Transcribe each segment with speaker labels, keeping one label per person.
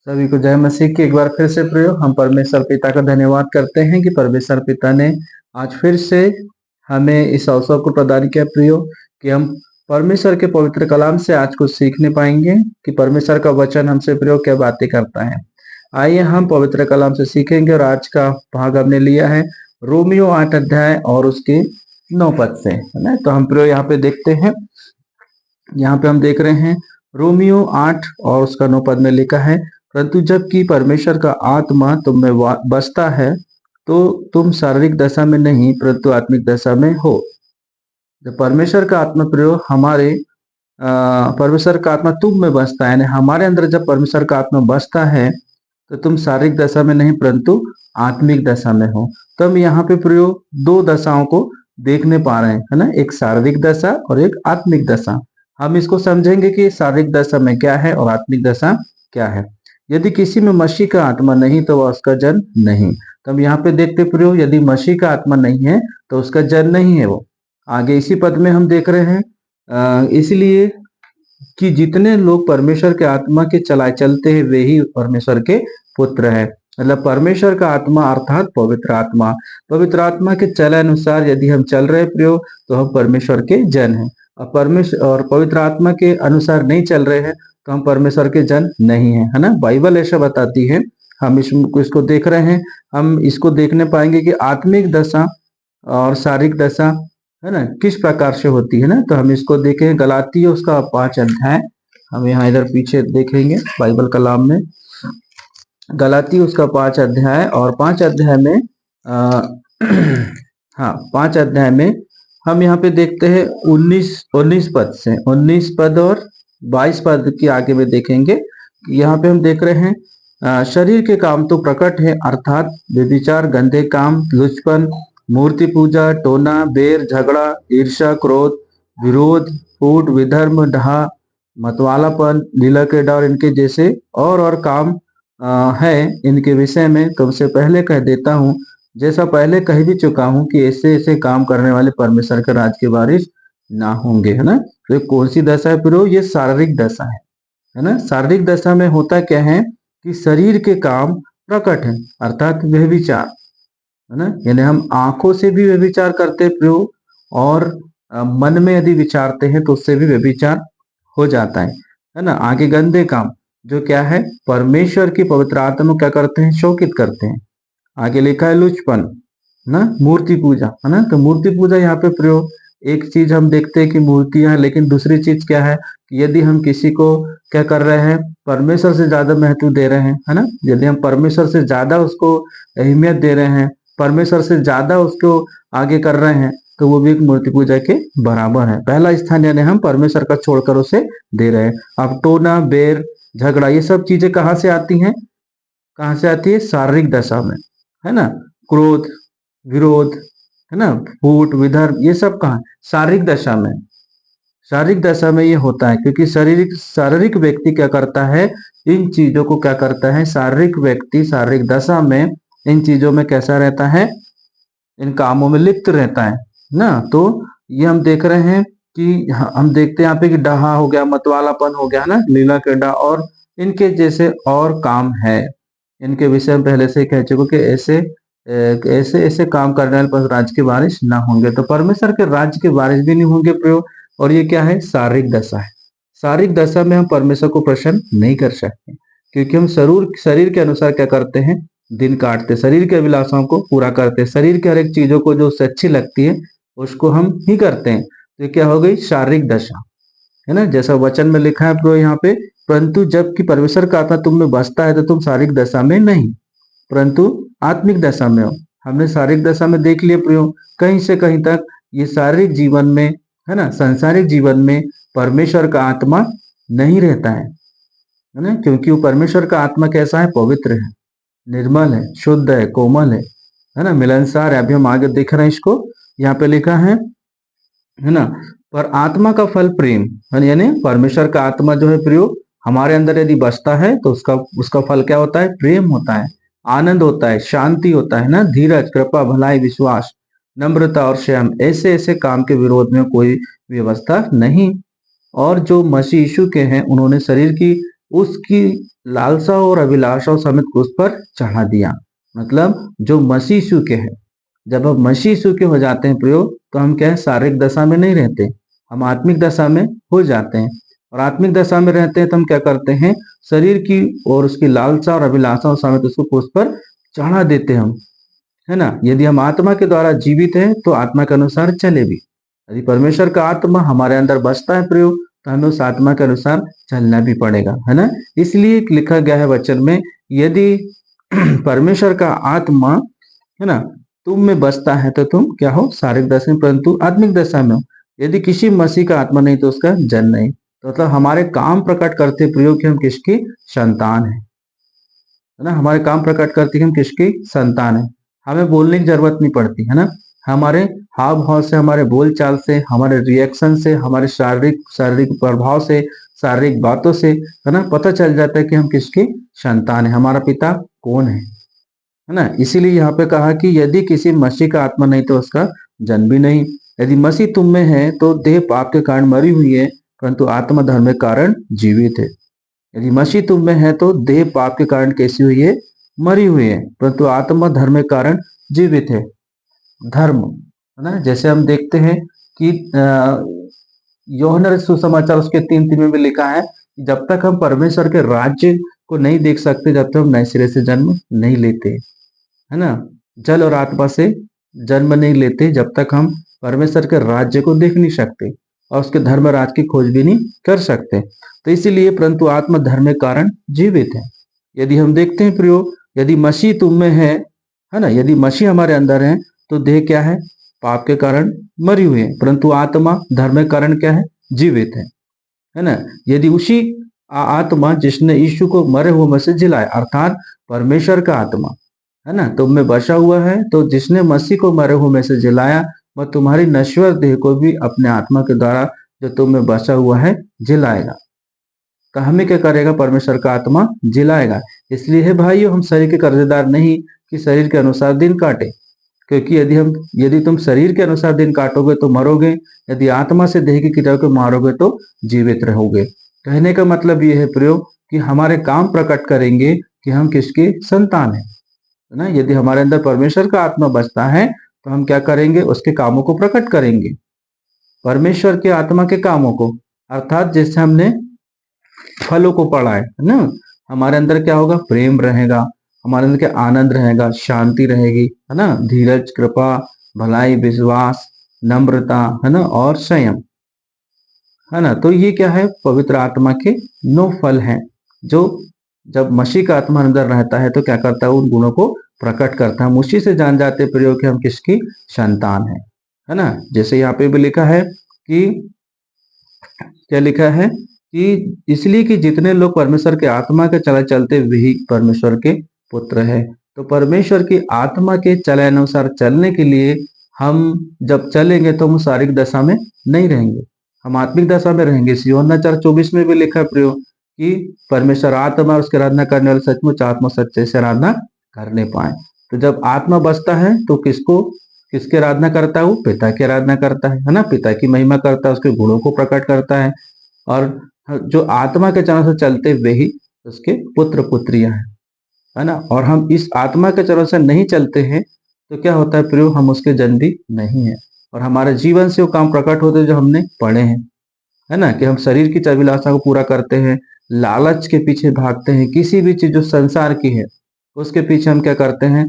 Speaker 1: सभी को जय मसीह की। एक बार फिर से प्रयोग हम परमेश्वर पिता का धन्यवाद करते हैं कि परमेश्वर पिता ने आज फिर से हमें इस अवसर को प्रदान किया प्रयोग कि हम परमेश्वर के पवित्र कलाम से आज कुछ सीखने पाएंगे कि परमेश्वर का वचन हमसे प्रयोग क्या बातें करता है। आइए हम पवित्र कलाम से सीखेंगे और आज का भाग हमने लिया है रोमियो 8 अध्याय और उसके 9 पद से, है ना। तो हम प्रयोग यहाँ पे देखते हैं। यहाँ पे हम देख रहे हैं रोमियो 8 और उसका 9 पद में लिखा है, परंतु जबकि परमेश्वर का आत्मा तुम में बसता है तो तुम शारीरिक दशा में नहीं परंतु आत्मिक दशा में हो। जब परमेश्वर का आत्मा प्रयोग परमेश्वर का आत्मा तुम में बसता है, यानी हमारे अंदर जब परमेश्वर का आत्मा बसता है तो तुम शारीरिक दशा में नहीं परंतु आत्मिक दशा में हो। तो हम यहाँ पे प्रयोग दो दशाओं को देखने पा रहे हैं, है ना, एक शारीरिक दशा और एक आत्मिक दशा। हम इसको समझेंगे कि शारीरिक दशा में क्या है और आत्मिक दशा क्या है। यदि किसी में मसीह का आत्मा नहीं तो वह उसका जन नहीं। तो हम यहाँ पे देखते प्रयोग, यदि मसीह का आत्मा नहीं है तो उसका जन नहीं है वो। आगे इसी पद में हम देख रहे हैं इसलिए कि जितने लोग परमेश्वर के आत्मा के चलाए चलते हैं वे ही परमेश्वर के पुत्र है। मतलब परमेश्वर का आत्मा अर्थात पवित्र आत्मा के चले अनुसार यदि हम चल रहे प्रयोग तो हम परमेश्वर के जन हैं। और परमेश्वर और पवित्र आत्मा के अनुसार नहीं चल रहे हैं तो हम परमेश्वर के जन नहीं है, है ना। बाइबल ऐसा बताती है। हम इसको देख रहे हैं, हम इसको देखने पाएंगे कि आत्मिक दशा और शारीरिक दशा, है ना, किस प्रकार से होती है ना। तो हम इसको देखें गलाती उसका 5 अध्याय, हम यहाँ इधर पीछे देखेंगे बाइबल कलाम में गलाती उसका 5 अध्याय और 5 अध्याय में हाँ 5 अध्याय में हम यहाँ पे देखते हैं 19 पद से 19 पद और 22 पद की आगे में देखेंगे। यहाँ पे हम देख रहे हैं शरीर के काम तो प्रकट है अर्थात व्यभिचार, गंदे काम, लुचपन, मूर्ति पूजा, टोना, बेर, झगड़ा, ईर्ष्या, क्रोध, विरोध, फूट, विधर्म, डहा, मतवालापन, लीला क्रीड़ा और इनके जैसे और काम है। इनके विषय में तुमसे पहले कह देता हूँ, जैसा पहले कह भी चुका हूँ कि ऐसे ऐसे काम करने वाले परमेश्वर के राज के वारिस ना होंगे, है ना। तो ये कौन सी दशा है फिर? ये शारीरिक दशा है ना। शारीरिक दशा में होता क्या है कि शरीर के काम प्रकट है अर्थात व्यभिचार, है ना। यानी हम आंखों से भी व्यभिचार करते प्रयोग और मन में यदि विचारते हैं तो उससे भी व्यभिचार हो जाता है ना। आगे गंदे काम जो क्या है परमेश्वर की पवित्र आत्मा क्या करते हैं, शोकित करते हैं। आगे लिखा है लुचपन ना, मूर्ति पूजा, है ना। तो मूर्ति पूजा यहाँ पे प्रयोग, एक चीज हम देखते हैं कि मूर्तियां हैं, लेकिन दूसरी चीज क्या है कि यदि हम किसी को क्या कर रहे हैं, परमेश्वर से ज्यादा महत्व दे रहे हैं, है ना। यदि हम परमेश्वर से ज्यादा उसको अहमियत दे रहे हैं, परमेश्वर से ज्यादा उसको आगे कर रहे हैं तो वो भी एक मूर्ति पूजा के बराबर है। पहला स्थान यानी हम परमेश्वर का छोड़कर उसे दे रहे हैं। अब टोना, बेर, झगड़ा ये सब चीजें कहाँ से आती हैं? कहाँ से आती है? शारीरिक दशा में, है ना। क्रोध, विरोध, है ना, फूट, विधर्म ये सब कहाँ? शारीरिक दशा में। शारीरिक दशा में ये होता है क्योंकि शारीरिक व्यक्ति क्या करता है, इन चीजों को क्या करता है, शारीरिक व्यक्ति शारीरिक दशा में इन चीजों में कैसा रहता है, इन कामों में लिप्त रहता है ना। तो ये हम देख रहे हैं कि हम देखते हैं यहाँ पे कि डहा हो गया, मतवालापन हो गया ना, लीला क्रीड़ा और इनके जैसे और काम है। इनके विषय में पहले से कह चुके कि ऐसे ऐसे काम करने वाले पर राज्य के वारिस ना होंगे। तो परमेश्वर के राज्य के वारिस भी नहीं होंगे प्रयोग। और ये क्या है? शारीरिक दशा है। शारीरिक दशा में हम परमेश्वर को प्रसन्न नहीं कर सकते क्योंकि हम शरीर के अनुसार क्या करते हैं, दिन काटते, शरीर के अभिलाषाओं को पूरा करते, शरीर के हर एक चीजों को जो उससे अच्छी लगती है उसको हम ही करते हैं। तो ये क्या हो गई? शारीरिक दशा, है ना। जैसा वचन में लिखा है प्रो यहाँ पे, परंतु जबकि परमेश्वर का आत्मा तुम में बसता है तो तुम शारीरिक दशा में नहीं परंतु आत्मिक दशा में हो। हमने शारीरिक दशा में देख लिया प्रयोग, कहीं से कहीं तक ये शारीरिक जीवन में, है ना, सांसारिक जीवन में परमेश्वर का आत्मा नहीं रहता है ना। क्योंकि वो परमेश्वर का आत्मा कैसा है? पवित्र है, निर्मल है, शुद्ध है, कोमल है ना, मिलनसार है। अभी हम आगे देख रहे हैं इसको, यहाँ पे लिखा है ना। पर आत्मा का फल प्रेम, यानी परमेश्वर का आत्मा जो है प्रयोग हमारे अंदर यदि बसता है तो उसका फल क्या होता है? प्रेम होता है, आनंद होता है, शांति होता है ना, धीरज, कृपा, भलाई, विश्वास, नम्रता और संयम। ऐसे ऐसे काम के विरोध में कोई व्यवस्था नहीं। और जो मसीह यीशु के हैं उन्होंने शरीर की उसकी लालसा और अभिलाषाओं समेत क्रूस पर चढ़ा दिया। मतलब जो मसीह यीशु के हैं, जब हम मसीह यीशु के हो जाते हैं प्रयोग, तो हम क्या है, शारीरिक दशा में नहीं रहते, हम आत्मिक दशा में हो जाते हैं। और आत्मिक दशा में रहते हैं तो हम क्या करते हैं, शरीर की और उसकी लालसा और अभिलाषाओं समेत उसको क्रूस पर चढ़ा देते हैं हम, है ना। यदि हम आत्मा के द्वारा जीवित हैं तो आत्मा के अनुसार चले भी। यदि परमेश्वर का आत्मा हमारे अंदर बसता है प्रयोग, तो हमें उस आत्मा के अनुसार चलना भी पड़ेगा, है ना। इसलिए लिखा गया है वचन में, यदि परमेश्वर का आत्मा, है ना, तुम में बसता है तो तुम क्या हो, शारीरिक दशा में, परंतु आत्मिक दशा में हो। यदि किसी मसीह का आत्मा नहीं तो उसका जन्म नहीं। तो मतलब हमारे काम प्रकट करते प्रयोग कि हम किसकी संतान है ना। हमारे काम प्रकट करती है हम किसकी संतान है। हमें बोलने की जरूरत नहीं पड़ती, है ना। हमारे हाव भाव से, हमारे बोल चाल से, हमारे रिएक्शन से, हमारे शारीरिक शारीरिक प्रभाव से, शारीरिक बातों से, है ना, पता चल जाता है कि हम किसकी संतान है, हमारा पिता कौन है ना। इसीलिए यहाँ पे कहा कि यदि किसी मसीह का आत्मा नहीं तो उसका जन्म भी नहीं। यदि मसीह तुम में है तो देह पाप के कारण मरी हुई है, परंतु आत्मा धर्म के कारण जीवित है। यदि मसीह तुम में है तो देह पाप के कारण कैसी हुई है, मरी हुई है, परंतु आत्मा धर्म के कारण जीवित है। धर्म, है ना। जैसे हम देखते हैं कि यूहन्ना सुसमाचार उसके 3:3 में भी लिखा है, जब तक हम परमेश्वर के राज्य को नहीं देख सकते, जब तक हम नए सिरे से जन्म नहीं लेते, है ना। जल और आत्मा से जन्म नहीं लेते जब तक हम परमेश्वर के राज्य को देख नहीं सकते और उसके धर्म राज की खोज भी नहीं कर सकते। तो इसीलिए परंतु आत्मा धर्म के कारण जीवित है। यदि हम देखते हैं प्रयोग, यदि मसीह तुम में है ना, यदि मसीह हमारे अंदर है तो देह क्या है, पाप के कारण मरी हुई है, परंतु आत्मा धर्म के कारण क्या है, जीवित है ना। यदि उसी आत्मा जिसने यीशु को मरे हुए में से जिलाया, अर्थात परमेश्वर का आत्मा, है ना, तुम में बसा हुआ है, तो जिसने मसीह को मरे हुए में से जिलाया, वह तुम्हारी नश्वर देह को भी अपने आत्मा के द्वारा जो तुम में बसा हुआ है जिलाएगा। तो हमें क्या करेगा, परमेश्वर का आत्मा जिलाएगा। इसलिए है भाइयों, हम शरीर के कर्जदार नहीं कि शरीर के अनुसार दिन काटे, क्योंकि यदि तुम शरीर के अनुसार दिन काटोगे तो मरोगे, यदि आत्मा से देह की क्रियाओं को मारोगे तो जीवित रहोगे। कहने का मतलब ये है प्रयोग कि हमारे काम प्रकट करेंगे कि हम किसके संतान हैं, है ना। यदि हमारे अंदर परमेश्वर का आत्मा बसता है तो हम क्या करेंगे, उसके कामों को प्रकट करेंगे, परमेश्वर के आत्मा के कामों को। अर्थात जैसे हमने फलों को पढ़ा है ना, हमारे अंदर क्या होगा, प्रेम रहेगा, हमारे अंदर क्या आनंद रहेगा, शांति रहेगी, है ना, धीरज, कृपा, भलाई, विश्वास, नम्रता, है ना, और संयम, है ना। तो ये क्या है, पवित्र आत्मा के 9 फल हैं, जो जब मसीह का आत्मा अंदर रहता है तो क्या करता है, उन गुणों को प्रकट करता है। हम उसी से जान जाते प्रयोग कि हम किसकी संतान है ना। जैसे यहाँ पे भी लिखा है कि, क्या लिखा है कि इसलिए कि जितने लोग परमेश्वर के आत्मा के चले चलते वही परमेश्वर के पुत्र है। तो परमेश्वर की आत्मा के चले अनुसार चलने के लिए हम जब चलेंगे तो हम शारीरिक दशा में नहीं रहेंगे, हम आत्मिक दशा में रहेंगे। यूहन्ना 4:24 में भी लिखा प्रयोग कि परमेश्वर आत्मा और उसकी आराधना करने वाले सचमुच आत्मा सच्चे से आराधना करने पाए। तो जब आत्मा बसता है तो किसकी आराधना करता है, वो पिता की आराधना करता है ना, पिता की महिमा करता है, उसके गुणों को प्रकट करता है। और जो आत्मा के चरणों से चलते हुए ही उसके पुत्र पुत्रियां हैं, है ना। और हम इस आत्मा के चरणों से नहीं चलते हैं तो क्या होता है प्रयोग, हम उसके जन भी नहीं है, और हमारे जीवन से वो काम प्रकट होते हैं जो हमने पढ़े हैं, है ना, कि हम शरीर की अभिलाषा को पूरा करते हैं, लालच के पीछे भागते हैं, किसी भी चीज जो संसार की है उसके पीछे हम क्या करते हैं,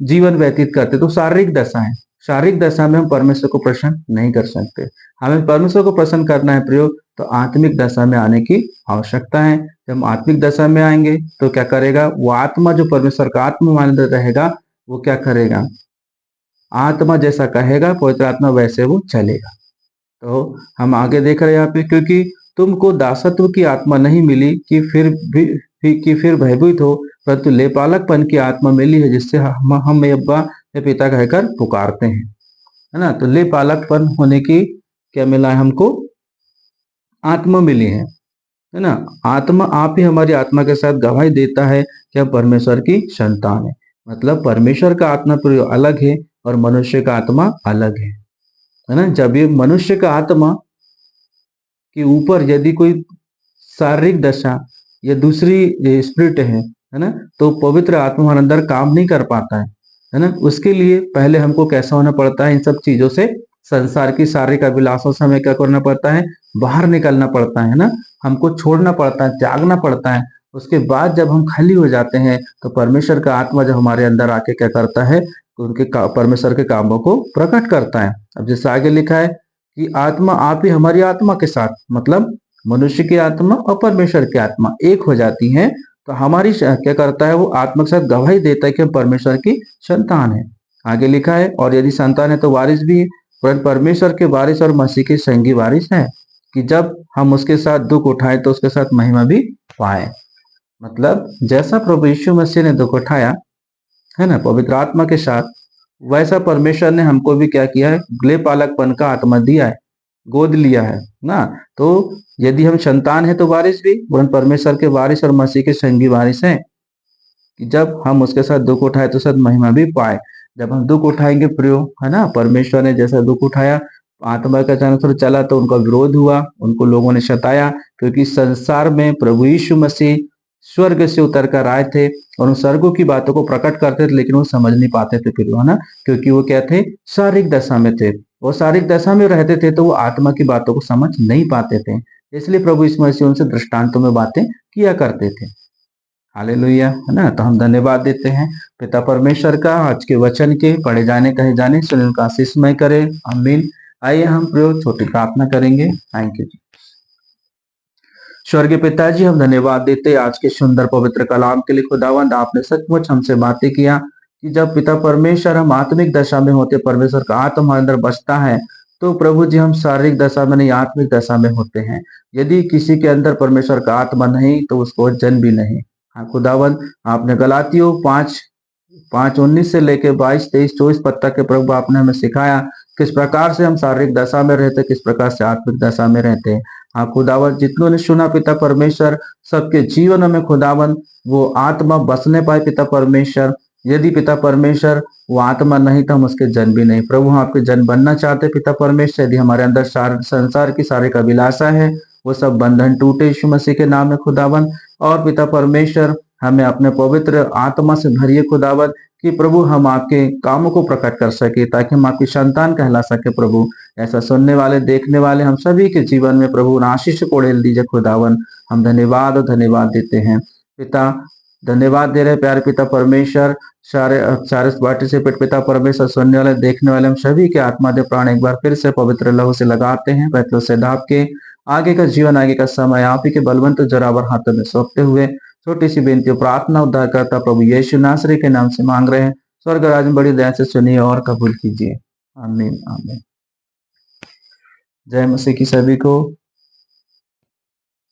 Speaker 1: जीवन व्यतीत करते हैं। तो शारीरिक दशा है, शारीरिक दशा में हम परमेश्वर को प्रसन्न नहीं कर सकते। हमें परमेश्वर को प्रसन्न करना है प्रयोग, तो आत्मिक दशा में आने की आवश्यकता है। जब हम आत्मिक दशा में आएंगे तो क्या करेगा, वो आत्मा जो परमेश्वर का आत्मा हमारे अंदर रहेगा, वो क्या करेगा, आत्मा जैसा कहेगा पवित्र आत्मा वैसे वो चलेगा। तो हम आगे देख रहे हैं यहाँ पे, क्योंकि तुमको दासत्व की आत्मा नहीं मिली कि फिर भयभीत हो, परंतु लेपालकपन की आत्मा मिली है, जिससे हम अब्बा या पिता कहकर पुकारते हैं, है ना। तो लेपालकपन होने की क्या मिला है हमको, आत्मा मिली है ना। आत्मा आप ही हमारी आत्मा के साथ गवाही देता है कि हम परमेश्वर की संतान है। मतलब परमेश्वर का आत्मा प्रयोग अलग है और मनुष्य का आत्मा अलग है ना। जब ये मनुष्य का आत्मा के ऊपर यदि कोई शारीरिक दशा, ये दूसरी स्पिरिट है ना, तो पवित्र आत्मा हमारे अंदर काम नहीं कर पाता है ना। उसके लिए पहले हमको कैसा होना पड़ता है, इन सब चीजों से, संसार की शारीरिक अभिलाषों से हमें क्या करना पड़ता है, बाहर निकलना पड़ता है ना, हमको छोड़ना पड़ता है, त्यागना पड़ता है। उसके बाद जब हम खाली हो जाते हैं तो परमेश्वर का आत्मा जब हमारे अंदर आके क्या करता है, परमेश्वर के कामों को प्रकट करता है। अब जैसे आगे लिखा है कि आत्मा आप ही हमारी आत्मा के साथ, मतलब मनुष्य की आत्मा और परमेश्वर की आत्मा एक हो जाती है, तो हमारी क्या करता है, वो आत्मा के साथ गवाही देता है कि हम परमेश्वर की संतान है। आगे लिखा है, और यदि संतान है तो वारिस भी है, परंतु परमेश्वर के वारिस और मसीह के संगी वारिस है, कि जब हम उसके साथ दुख उठाए तो उसके साथ महिमा भी पाए। मतलब जैसा प्रभु यीशु मसीह ने दुख उठाया है ना पवित्र आत्मा के साथ, वैसा परमेश्वर ने हमको भी क्या किया है, गृह पालकपन का आत्मा दिया है, गोद लिया है ना। तो यदि हम संतान है तो वारिस भी, वरन परमेश्वर के वारिस और मसीह के संगी वारिस हैं, कि जब हम उसके साथ दुख उठाए तो साथ महिमा भी पाए। जब हम दुख उठाएंगे प्रियो, है ना, परमेश्वर ने जैसा दुख उठाया, आत्मा का अनुसार चला तो उनका विरोध हुआ, उनको लोगों ने सताया, क्योंकि संसार में प्रभु यीशु मसीह स्वर्ग से उतर कर आए थे और उन स्वर्गों की बातों को प्रकट करते थे, लेकिन वो समझ नहीं पाते थे फिर, है ना, क्योंकि वो क्या थे, शारीरिक दशा में थे। वो शारीरिक दशा में रहते थे तो वो आत्मा की बातों को समझ नहीं पाते थे, इसलिए प्रभु यीशु मसीह उनसे दृष्टांतों में बातें किया करते थे। हालेलुया, है ना। तो हम धन्यवाद देते हैं पिता परमेश्वर का, आज के वचन के पढ़े जाने कहे जाने सुन उनका आशीषमय करे, आमीन। आइए हम प्रयोग छोटी प्रार्थना करेंगे। Thank you. स्वर्गीय पिताजी, हम धन्यवाद देते हैं आज के सुंदर पवित्र कलाम के लिए। खुदावंद, आपने सचमुच हमसे बातें किया कि जब पिता परमेश्वर हम आत्मिक दशा में होते, परमेश्वर का आत्मा हमारे अंदर बसता है, तो प्रभु जी हम शारीरिक दशा में नहीं, आत्मिक दशा में होते हैं। यदि किसी के अंदर परमेश्वर का आत्मा नहीं तो उसको जन्म भी नहीं। हाँ खुदावंद, आपने गलातियों 5:19 से लेके 22, 23, 24 पद तक के प्रभु आपने हमें सिखाया किस प्रकार से हम शारीरिक दशा में रहते, किस प्रकार से आत्मिक दशा में रहते हैं। हाँ खुदावन, जितनों ने सुना पिता परमेश्वर, सबके जीवन में खुदावन वो आत्मा बसने पाए पिता परमेश्वर। यदि पिता परमेश्वर वो आत्मा नहीं तो हम उसके जन भी नहीं। प्रभु हम आपके जन बनना चाहते पिता परमेश्वर। यदि हमारे अंदर संसार की सारी अभिलाषा है, वो सब बंधन टूटे यीशु मसीह के नाम में खुदावन। और पिता परमेश्वर, हमें अपने पवित्र आत्मा से भरिए खुदावन, कि प्रभु हम आपके कामों को प्रकट कर सके, ताकि हम आपकी संतान कहला सके। प्रभु ऐसा सुनने वाले, देखने वाले हम सभी के जीवन में प्रभु आशीष को ढेल दीजिए खुदावन। हम धन्यवाद और धन्यवाद देते हैं पिता। धन्यवाद दे रहे प्यारे पिता परमेश्वर, सारे सारे पार्टिसिपेट पिता परमेश्वर, सुनने वाले, देखने वाले हम सभी के आत्मा दे प्राण एक बार फिर से पवित्र लहू से लगाते हैं, पैतलों से ढाप के आगे का जीवन, आगे का समय आप ही के बलवंत जरावर हाथों में सौंपते हुए छोटी सी बेनती प्रार्थना उद्धार करता प्रभु यीशु नासरी के नाम से मांग रहे हैं। स्वर्ग राज में बड़ी दया से सुनिए और कबूल कीजिए। आमीन आमीन। जय मसीह की सभी को।